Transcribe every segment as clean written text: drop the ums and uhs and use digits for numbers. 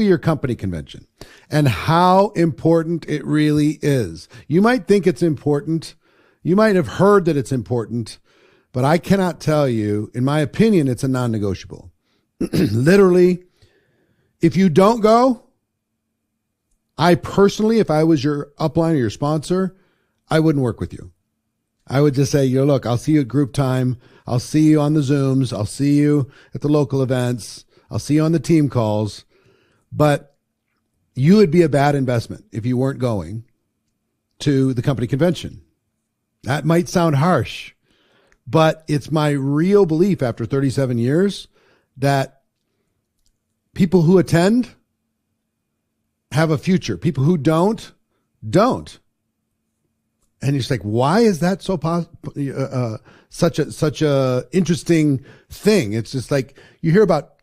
your company convention and how important it really is. You might think it's important. You might have heard that it's important, but I cannot tell you, in my opinion, it's a non-negotiable. Literally, if you don't go, I personally, if I was your upline or your sponsor, I wouldn't work with you. I would just say, look, I'll see you at group time. I'll see you on the Zooms. I'll see you at the local events. I'll see you on the team calls. But you would be a bad investment if you weren't going to the company convention. That might sound harsh, but it's my real belief after 37 years that people who attend have a future. People who don't. And it's like, why is that so such a interesting thing? It's just like you hear about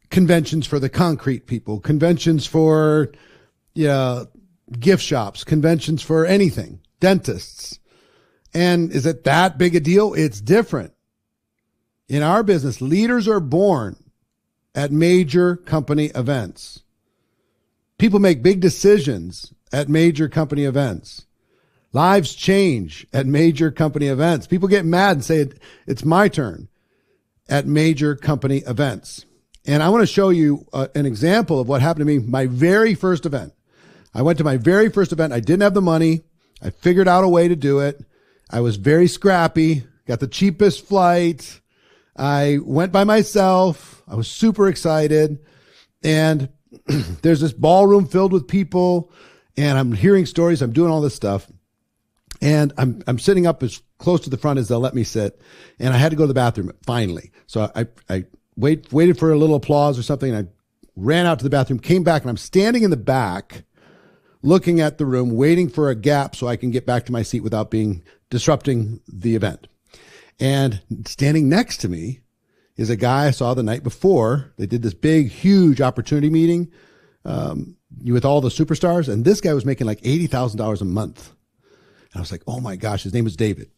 conventions for the concrete people, conventions for gift shops, conventions for anything, dentists. And is it that big a deal? It's different. In our business, leaders are born at major company events. People make big decisions at major company events. Lives change at major company events. People get mad and say, it's my turn at major company events. And I want to show you an example of what happened to me my very first event. I went to my very first event. I didn't have the money. I figured out a way to do it. I was very scrappy, got the cheapest flight. I went by myself. I was super excited. And there's this ballroom filled with people, and I'm hearing stories. I'm doing all this stuff. And I'm sitting up as close to the front as they'll let me sit. And I had to go to the bathroom finally. So I waited for a little applause or something. And I ran out to the bathroom, came back, and I'm standing in the back looking at the room, waiting for a gap so I can get back to my seat without disrupting the event. And standing next to me is a guy I saw the night before. They did this big, huge opportunity meeting with all the superstars. And this guy was making like $80,000 a month. And I was like, oh my gosh, his name was David.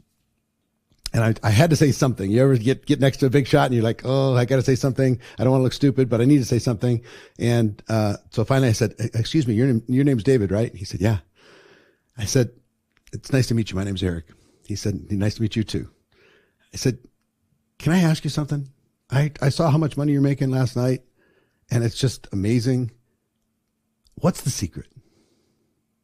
And I had to say something. You ever get next to a big shot and you're like, oh, I got to say something. I don't want to look stupid, but I need to say something. And so finally I said, excuse me, your name's David, right? He said, yeah. I said, it's nice to meet you. My name's Eric. He said, nice to meet you too. I said, can I ask you something? I saw how much money you're making last night, and it's just amazing. What's the secret?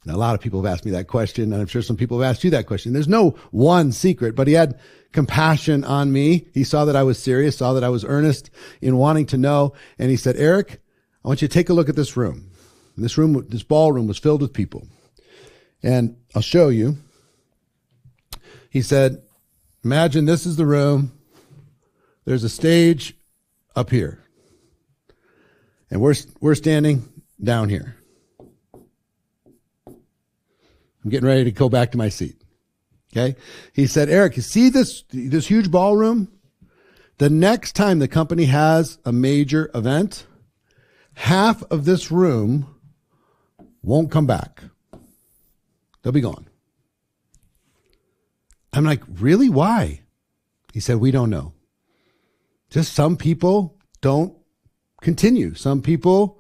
Now, a lot of people have asked me that question, and I'm sure some people have asked you that question. There's no one secret, but he had compassion on me. He saw that I was serious, saw that I was earnest in wanting to know. And he said, Eric, I want you to take a look at this room. And this ballroom was filled with people. And I'll show you. He said, imagine this is the room. There's a stage up here. And we're standing down here. I'm getting ready to go back to my seat. Okay. He said, Eric, you see this huge ballroom? The next time the company has a major event, half of this room won't come back. They'll be gone. I'm like, really? Why? He said, we don't know. Just some people don't continue. Some people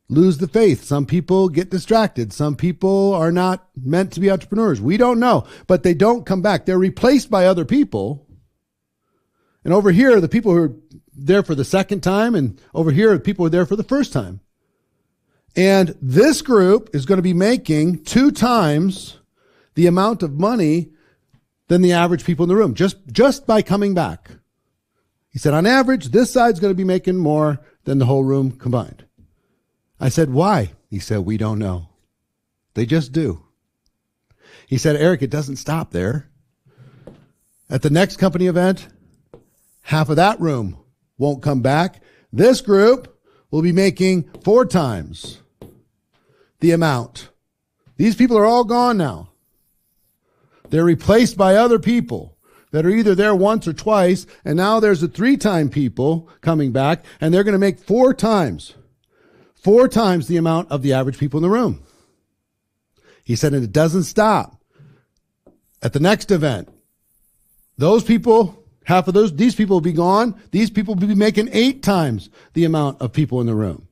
lose the faith. Some people get distracted. Some people are not meant to be entrepreneurs. We don't know, but they don't come back. They're replaced by other people. And over here, the people who are there for the second time, and over here, the people who are there for the first time. And this group is going to be making 2 times the amount of money than the average people in the room, just by coming back. He said, on average, this side's going to be making more than the whole room combined. I said, why? He said, we don't know. They just do. He said, Eric, it doesn't stop there. At the next company event, half of that room won't come back. This group will be making 4 times the amount. These people are all gone now. They're replaced by other people that are either there once or twice, and now there's a 3-time people coming back, and they're going to make 4 times the amount of the average people in the room. He said, and it doesn't stop. At the next event, those people Half of these people will be gone. These people will be making 8 times the amount of people in the room.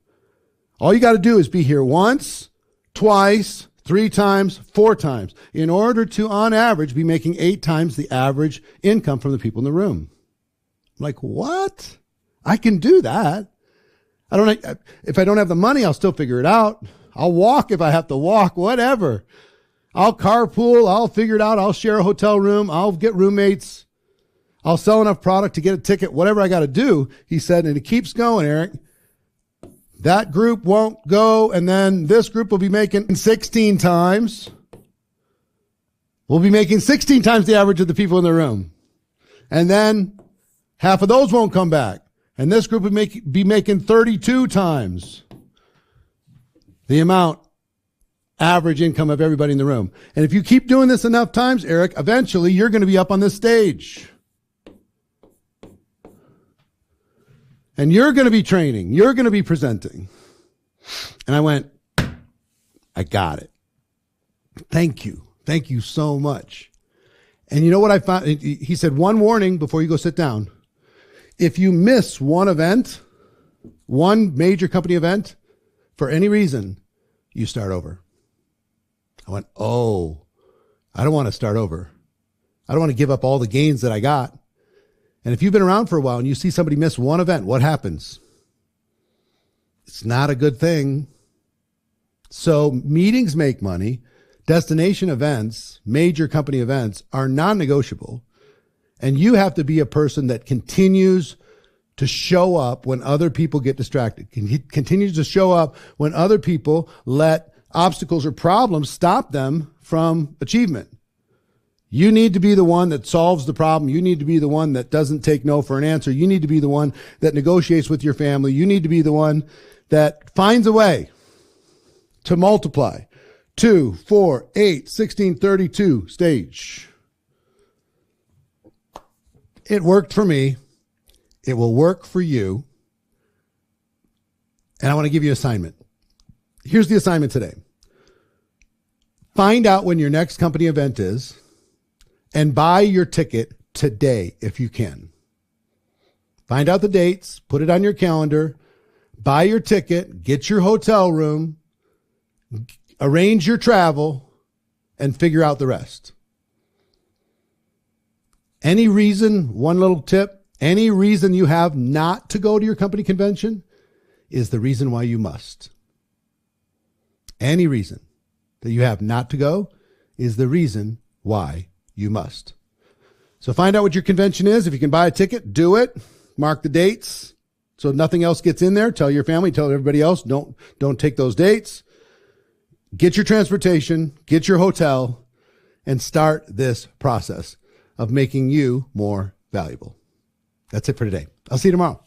All you got to do is be here once, twice, 3 times, 4 times in order to, on average, be making 8 times the average income from the people in the room. I'm like, what? I can do that. If I don't have the money, I'll still figure it out. I'll walk if I have to walk, whatever. I'll carpool. I'll figure it out. I'll share a hotel room. I'll get roommates. I'll sell enough product to get a ticket, whatever I got to do. He said, and it keeps going, Eric. That group won't go, and then this group will be making 16 times. We'll be making 16 times the average of the people in the room. And then half of those won't come back. And this group will be making 32 times the amount average income of everybody in the room. And if you keep doing this enough times, Eric, eventually you're going to be up on this stage. And you're going to be training. You're going to be presenting. And I went, I got it. Thank you. Thank you so much. And you know what I found? He said, one warning before you go sit down. If you miss one event, one major company event, for any reason, you start over. I went, oh, I don't want to start over. I don't want to give up all the gains that I got. And if you've been around for a while and you see somebody miss one event, what happens? It's not a good thing. So meetings make money. Destination events, major company events are non-negotiable. And you have to be a person that continues to show up when other people get distracted. Continues to show up when other people let obstacles or problems stop them from achievement. You need to be the one that solves the problem. You need to be the one that doesn't take no for an answer. You need to be the one that negotiates with your family. You need to be the one that finds a way to multiply 2, 4, 8, 16, 32 stage. It worked for me. It will work for you. And I want to give you an assignment. Here's the assignment today. Find out when your next company event is and buy your ticket today if you can. Find out the dates, put it on your calendar, buy your ticket, get your hotel room, arrange your travel, and figure out the rest. Any reason, one little tip, any reason you have not to go to your company convention is the reason why you must. Any reason that you have not to go is the reason why you must. So find out what your convention is. If you can buy a ticket, do it. Mark the dates so nothing else gets in there. Tell your family, tell everybody else, don't take those dates. Get your transportation, get your hotel, and start this process of making you more valuable. That's it for today. I'll see you tomorrow.